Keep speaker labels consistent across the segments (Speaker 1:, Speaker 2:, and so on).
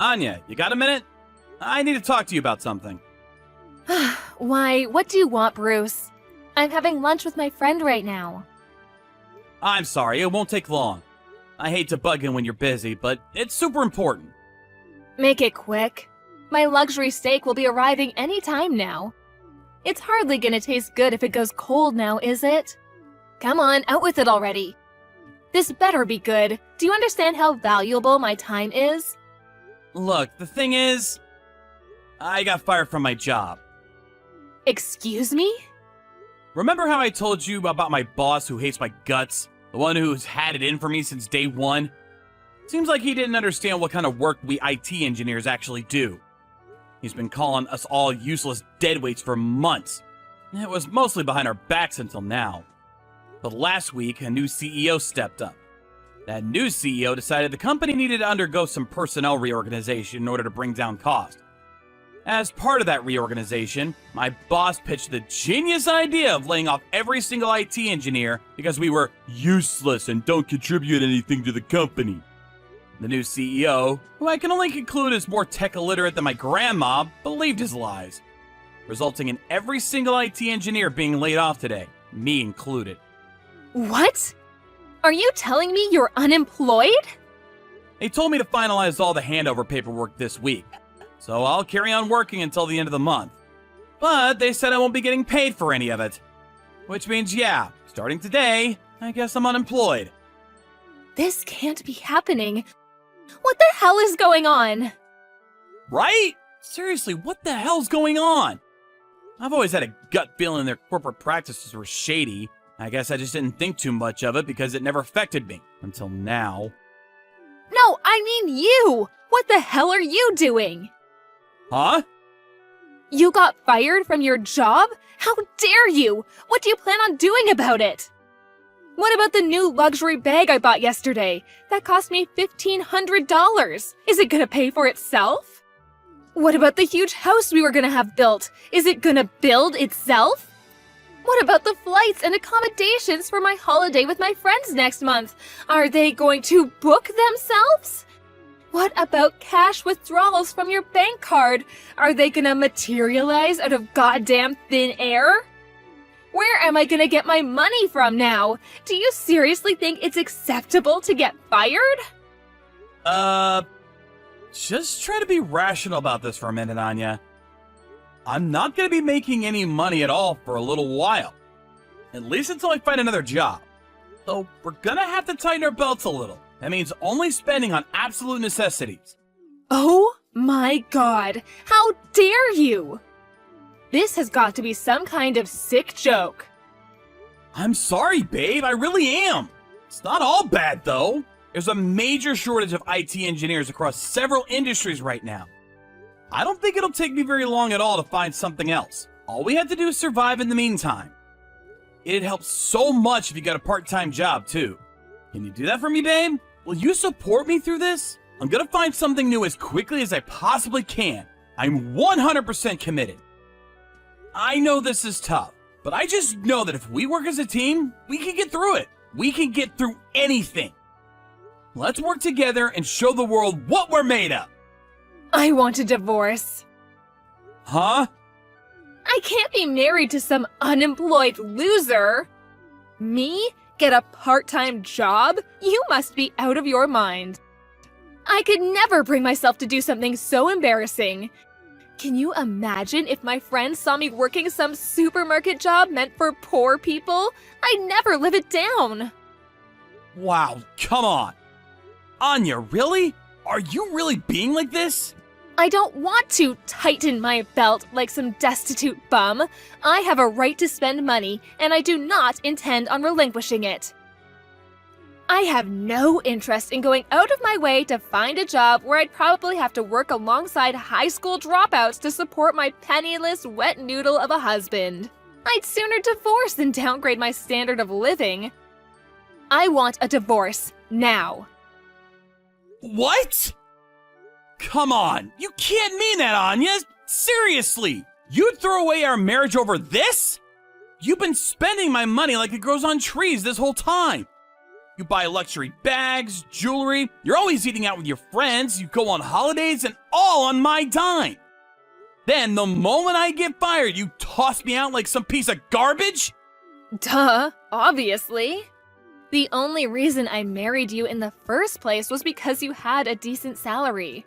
Speaker 1: Anya, you got a minute? I need to talk to you about something.
Speaker 2: Why, what do you want, Bruce? I'm having lunch with my friend right now.
Speaker 1: I'm sorry, it won't take long. I hate to bug in when you're busy, but it's super important.
Speaker 2: Make it quick. My luxury steak will be arriving any time now. It's hardly gonna taste good if it goes cold now, is it? Come on, out with it already. This better be good. Do you understand how valuable my time is?
Speaker 1: Look, the thing is, I got fired from my job.
Speaker 2: Excuse me?
Speaker 1: Remember how I told you about my boss who hates my guts? The one who's had it in for me since day one? Seems like he didn't understand what kind of work we IT engineers actually do. He's been calling us all useless deadweights for months. It was mostly behind our backs until now. But last week, a new CEO stepped up. That new CEO decided the company needed to undergo some personnel reorganization in order to bring down costs. As part of that reorganization, my boss pitched the genius idea of laying off every single IT engineer because we were useless and don't contribute anything to the company. The new CEO, who I can only conclude is more tech illiterate than my grandma, believed his lies, resulting in every single IT engineer being laid off today, me included.
Speaker 2: What? Are you telling me you're unemployed?
Speaker 1: They told me to finalize all the handover paperwork this week, so I'll carry on working until the end of the month. But they said I won't be getting paid for any of it. Which means, yeah, starting today, I guess I'm unemployed.
Speaker 2: This can't be happening. What the hell is going on?
Speaker 1: Right? Seriously, what the hell's going on? I've always had a gut feeling their corporate practices were shady. I guess I just didn't think too much of it because it never affected me until now.
Speaker 2: No, I mean you! What the hell are you doing?
Speaker 1: Huh?
Speaker 2: You got fired from your job? How dare you? What do you plan on doing about it? What about the new luxury bag I bought yesterday? That cost me $1,500. Is it gonna pay for itself? What about the huge house we were gonna have built? Is it gonna build itself? What about the flights and accommodations for my holiday with my friends next month? Are they going to book themselves? What about cash withdrawals from your bank card? Are they gonna materialize out of goddamn thin air? Where am I gonna get my money from now? Do you seriously think it's acceptable to get fired?
Speaker 1: Just try to be rational about this for a minute, Anya. I'm not gonna be making any money at all for a little while. At least until I find another job. So we're gonna have to tighten our belts a little. That means only spending on absolute necessities.
Speaker 2: Oh my god, how dare you! This has got to be some kind of sick joke.
Speaker 1: I'm sorry, babe, I really am. It's not all bad, though. There's a major shortage of IT engineers across several industries right now. I don't think it'll take me very long at all to find something else. All we have to do is survive in the meantime. It'd help so much if you got a part-time job, too. Can you do that for me, babe? Will you support me through this? I'm gonna find something new as quickly as I possibly can. I'm 100% committed. I know this is tough, but I just know that if we work as a team, we can get through it. We can get through anything. Let's work together and show the world what we're made of.
Speaker 2: I want a divorce.
Speaker 1: Huh?
Speaker 2: I can't be married to some unemployed loser. Me? Get a part-time job? You must be out of your mind. I could never bring myself to do something so embarrassing. Can you imagine if my friends saw me working some supermarket job meant for poor people? I'd never live it down.
Speaker 1: Wow, come on. Anya, really? Are you really being like this?
Speaker 2: I don't want to tighten my belt like some destitute bum. I have a right to spend money, and I do not intend on relinquishing it. I have no interest in going out of my way to find a job where I'd probably have to work alongside high school dropouts to support my penniless wet noodle of a husband. I'd sooner divorce than downgrade my standard of living. I want a divorce now.
Speaker 1: What? Come on, you can't mean that, Anya. Seriously, you'd throw away our marriage over this? You've been spending my money like it grows on trees this whole time. You buy luxury bags, jewelry, you're always eating out with your friends, you go on holidays, and all on my dime. Then, the moment I get fired, you toss me out like some piece of garbage?
Speaker 2: Duh, obviously. The only reason I married you in the first place was because you had a decent salary.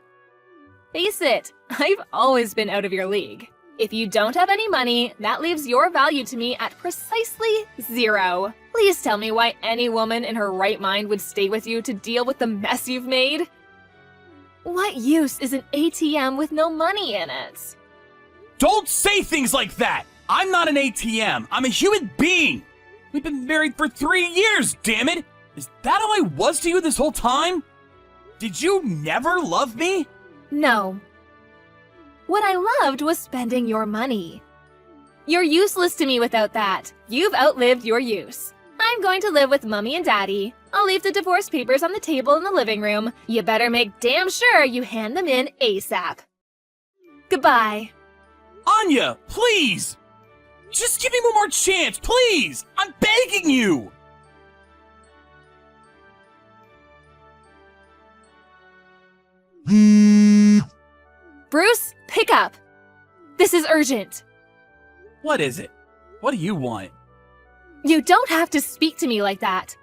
Speaker 2: Face it, I've always been out of your league. If you don't have any money, that leaves your value to me at precisely 0. Please tell me why any woman in her right mind would stay with you to deal with the mess you've made. What use is an ATM with no money in it?
Speaker 1: Don't say things like that! I'm not an ATM, I'm a human being! We've been married for 3 years, damn it! Is that all I was to you this whole time? Did you never love me?
Speaker 2: No. What I loved was spending your money. You're useless to me without that. You've outlived your use. I'm going to live with Mommy and Daddy. I'll leave the divorce papers on the table in the living room. You better make damn sure you hand them in ASAP. Goodbye.
Speaker 1: Anya, please! Just give me one more chance, please! I'm begging you!
Speaker 2: Bruce, pick up. This is urgent.
Speaker 1: What is it? What do you want?
Speaker 2: You don't have to speak to me like that.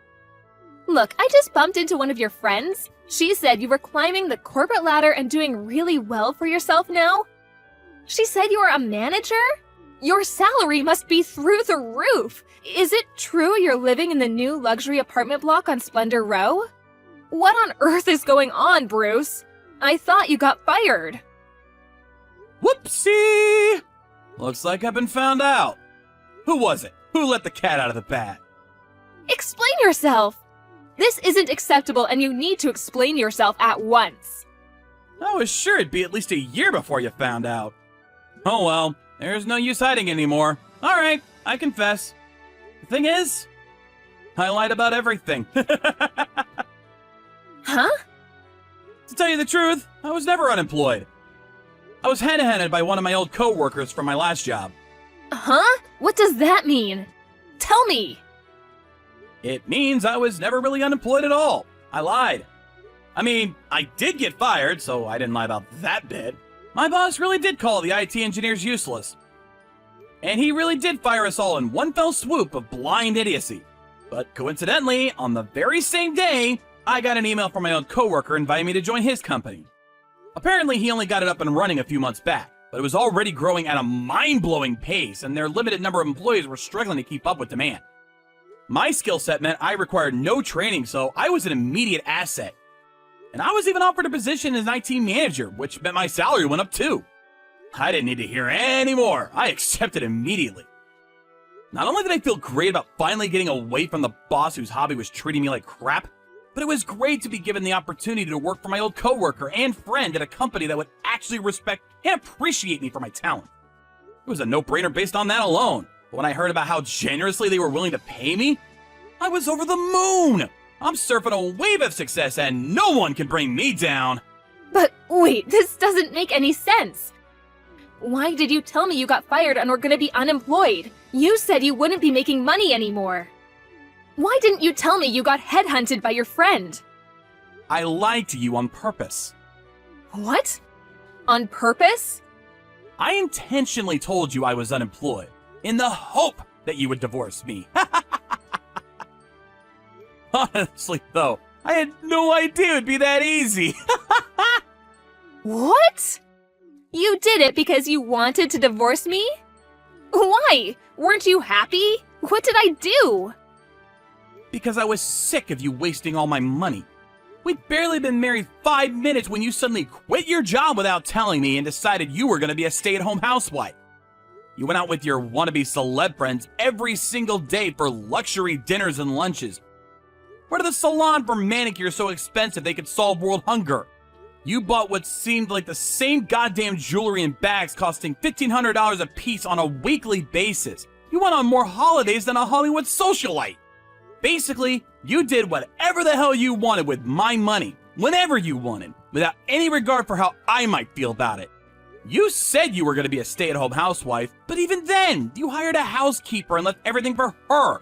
Speaker 2: Look, I just bumped into one of your friends. She said you were climbing the corporate ladder and doing really well for yourself now. She said you are a manager? Your salary must be through the roof. Is it true you're living in the new luxury apartment block on Splendor Row? What on earth is going on, Bruce? I thought you got fired.
Speaker 1: Whoopsie! Looks like I've been found out. Who was it? Who let the cat out of the bag?
Speaker 2: Explain yourself. This isn't acceptable and you need to explain yourself at once.
Speaker 1: I was sure it'd be at least a year before you found out. Oh well, there's no use hiding anymore. Alright, I confess. The thing is, I lied about everything.
Speaker 2: Huh?
Speaker 1: To tell you the truth, I was never unemployed. I was headhunted by one of my old co-workers from my last job.
Speaker 2: Huh? What does that mean? Tell me.
Speaker 1: It means I was never really unemployed at all. I lied. I mean, I did get fired, so I didn't lie about that bit. My boss really did call the IT engineers useless. And he really did fire us all in one fell swoop of blind idiocy. But coincidentally, on the very same day, I got an email from my old coworker inviting me to join his company. Apparently, he only got it up and running a few months back, but it was already growing at a mind-blowing pace, and their limited number of employees were struggling to keep up with demand. My skill set meant I required no training, so I was an immediate asset. And I was even offered a position as an IT manager, which meant my salary went up too. I didn't need to hear any more. I accepted immediately. Not only did I feel great about finally getting away from the boss whose hobby was treating me like crap, but it was great to be given the opportunity to work for my old coworker and friend at a company that would actually respect and appreciate me for my talent. It was a no-brainer based on that alone. But when I heard about how generously they were willing to pay me, I was over the moon. I'm surfing a wave of success and no one can bring me down.
Speaker 2: But wait, this doesn't make any sense. Why did you tell me you got fired and were going to be unemployed? You said you wouldn't be making money anymore. Why didn't you tell me you got headhunted by your friend?
Speaker 1: I lied to you on purpose.
Speaker 2: What? On purpose?
Speaker 1: I intentionally told you I was unemployed, in the hope that you would divorce me. Honestly, though, I had no idea it'd be that easy.
Speaker 2: What? You did it because you wanted to divorce me? Why? Weren't you happy? What did I do?
Speaker 1: Because I was sick of you wasting all my money. We'd barely been married 5 minutes when you suddenly quit your job without telling me and decided you were going to be a stay-at-home housewife. You went out with your wannabe celeb friends every single day for luxury dinners and lunches. Went to the salon for manicures so expensive they could solve world hunger. You bought what seemed like the same goddamn jewelry and bags costing $1,500 a piece on a weekly basis. You went on more holidays than a Hollywood socialite. Basically, you did whatever the hell you wanted with my money, whenever you wanted, without any regard for how I might feel about it. You said you were going to be a stay-at-home housewife, but even then, you hired a housekeeper and left everything for her.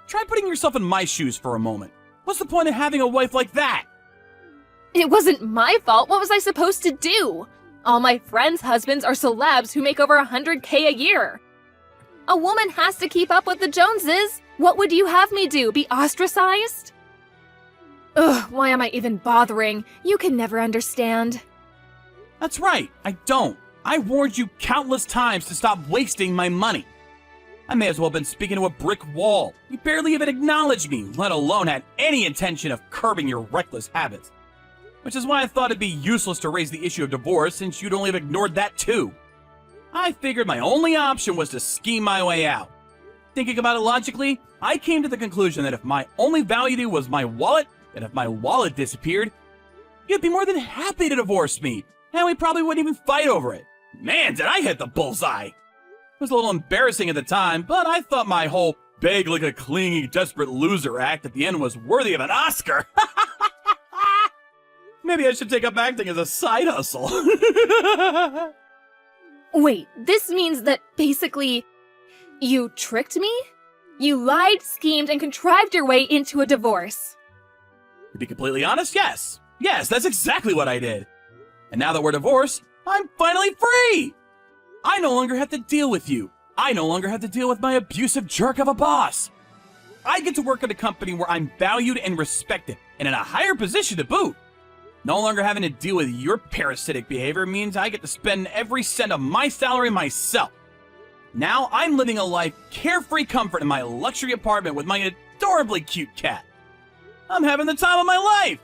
Speaker 1: Try putting yourself in my shoes for a moment. What's the point of having a wife like that?
Speaker 2: It wasn't my fault. What was I supposed to do? All my friends' husbands are celebs who make over $100K a year. A woman has to keep up with the Joneses. What would you have me do? Be ostracized? Ugh, why am I even bothering? You can never understand.
Speaker 1: That's right, I don't. I warned you countless times to stop wasting my money. I may as well have been speaking to a brick wall. You barely even acknowledged me, let alone had any intention of curbing your reckless habits. Which is why I thought it'd be useless to raise the issue of divorce since you'd only have ignored that too. I figured my only option was to scheme my way out. Thinking about it logically, I came to the conclusion that if my only value to you was my wallet, and if my wallet disappeared, you'd be more than happy to divorce me, and we probably wouldn't even fight over it. Man, did I hit the bullseye! It was a little embarrassing at the time, but I thought my whole beg like a clingy, desperate loser act at the end was worthy of an Oscar. Maybe I should take up acting as a side hustle.
Speaker 2: Wait, this means that basically you tricked me? You lied, schemed, and contrived your way into a divorce.
Speaker 1: To be completely honest, yes. Yes, that's exactly what I did. And now that we're divorced, I'm finally free! I no longer have to deal with you. I no longer have to deal with my abusive jerk of a boss. I get to work at a company where I'm valued and respected, and in a higher position to boot. No longer having to deal with your parasitic behavior means I get to spend every cent of my salary myself. Now I'm living a life carefree comfort in my luxury apartment with my adorably cute cat. I'm having the time of my life.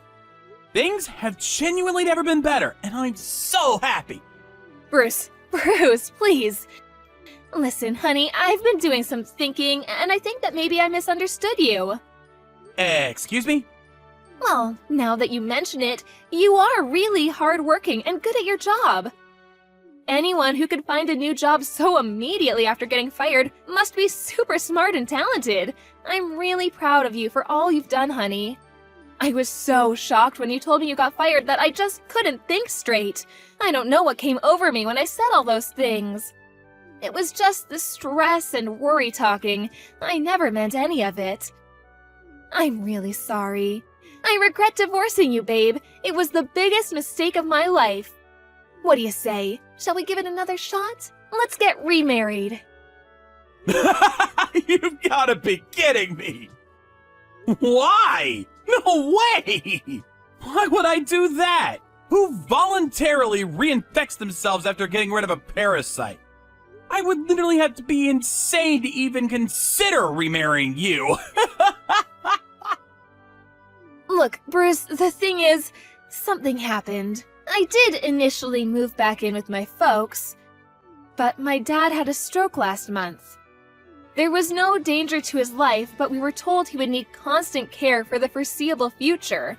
Speaker 1: Things have genuinely never been better, and I'm so happy.
Speaker 2: Bruce, please. Listen, honey, I've been doing some thinking, and I think that maybe I misunderstood you.
Speaker 1: Excuse me?
Speaker 2: Well, now that you mention it, you are really hardworking and good at your job. Anyone who could find a new job so immediately after getting fired must be super smart and talented. I'm really proud of you for all you've done, honey. I was so shocked when you told me you got fired that I just couldn't think straight. I don't know what came over me when I said all those things. It was just the stress and worry talking. I never meant any of it. I'm really sorry. I regret divorcing you, babe. It was the biggest mistake of my life. What do you say? Shall we give it another shot? Let's get remarried.
Speaker 1: You've gotta be kidding me! Why? No way! Why would I do that? Who voluntarily reinfects themselves after getting rid of a parasite? I would literally have to be insane to even consider remarrying you.
Speaker 2: Look, Bruce, the thing is, something happened. I did initially move back in with my folks, but my dad had a stroke last month. There was no danger to his life, but we were told he would need constant care for the foreseeable future.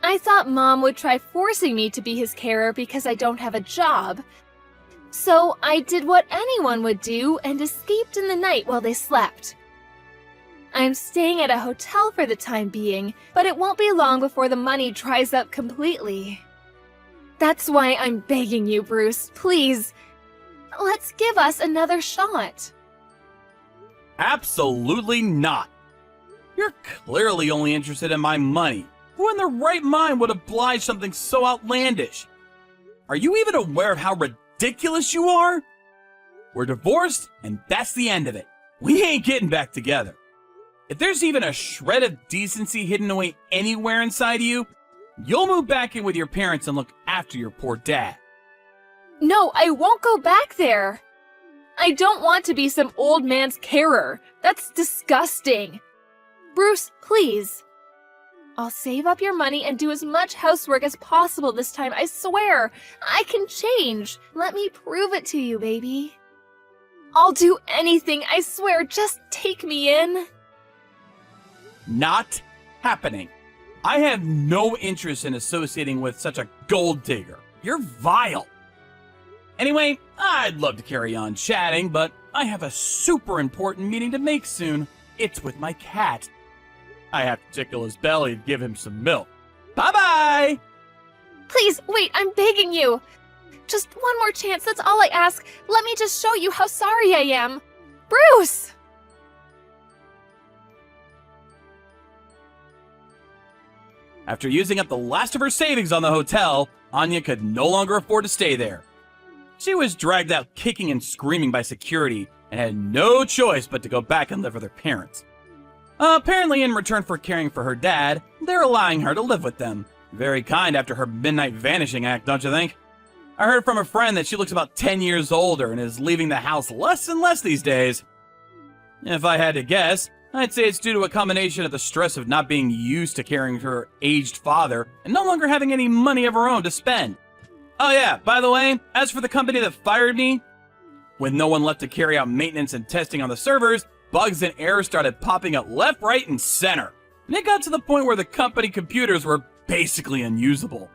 Speaker 2: I thought Mom would try forcing me to be his carer because I don't have a job. So I did what anyone would do and escaped in the night while they slept. I'm staying at a hotel for the time being, but it won't be long before the money dries up completely. That's why I'm begging you, Bruce, please. Let's give us another shot.
Speaker 1: Absolutely not. You're clearly only interested in my money. Who in their right mind would oblige something so outlandish? Are you even aware of how ridiculous you are? We're divorced, and that's the end of it. We ain't getting back together. If there's even a shred of decency hidden away anywhere inside of you, you'll move back in with your parents and look after your poor dad.
Speaker 2: No, I won't go back there. I don't want to be some old man's carer. That's disgusting. Bruce, please. I'll save up your money and do as much housework as possible this time, I swear. I can change. Let me prove it to you, baby. I'll do anything, I swear. Just take me in.
Speaker 1: Not happening. I have no interest in associating with such a gold digger. You're vile. Anyway, I'd love to carry on chatting, but I have a super important meeting to make soon. It's with my cat. I have to tickle his belly and give him some milk. Bye-bye!
Speaker 2: Please, wait, I'm begging you. Just one more chance, that's all I ask. Let me just show you how sorry I am. Bruce!
Speaker 1: After using up the last of her savings on the hotel, Anya could no longer afford to stay there. She was dragged out kicking and screaming by security and had no choice but to go back and live with her parents. Apparently, in return for caring for her dad, they're allowing her to live with them. Very kind after her midnight vanishing act, don't you think? I heard from a friend that she looks about 10 years older and is leaving the house less and less these days. If I had to guess, I'd say it's due to a combination of the stress of not being used to caring for her aged father and no longer having any money of her own to spend. Oh yeah, by the way, as for the company that fired me, with no one left to carry out maintenance and testing on the servers, bugs and errors started popping up left, right, and center. And it got to the point where the company computers were basically unusable.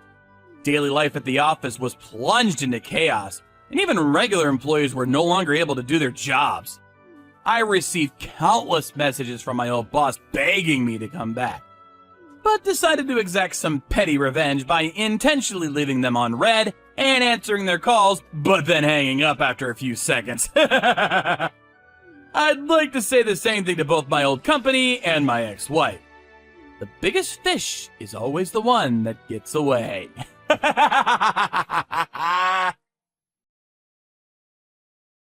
Speaker 1: Daily life at the office was plunged into chaos, and even regular employees were no longer able to do their jobs. I received countless messages from my old boss begging me to come back, but decided to exact some petty revenge by intentionally leaving them on red and answering their calls, but then hanging up after a few seconds. I'd like to say the same thing to both my old company and my ex-wife. The biggest fish is always the one that gets away.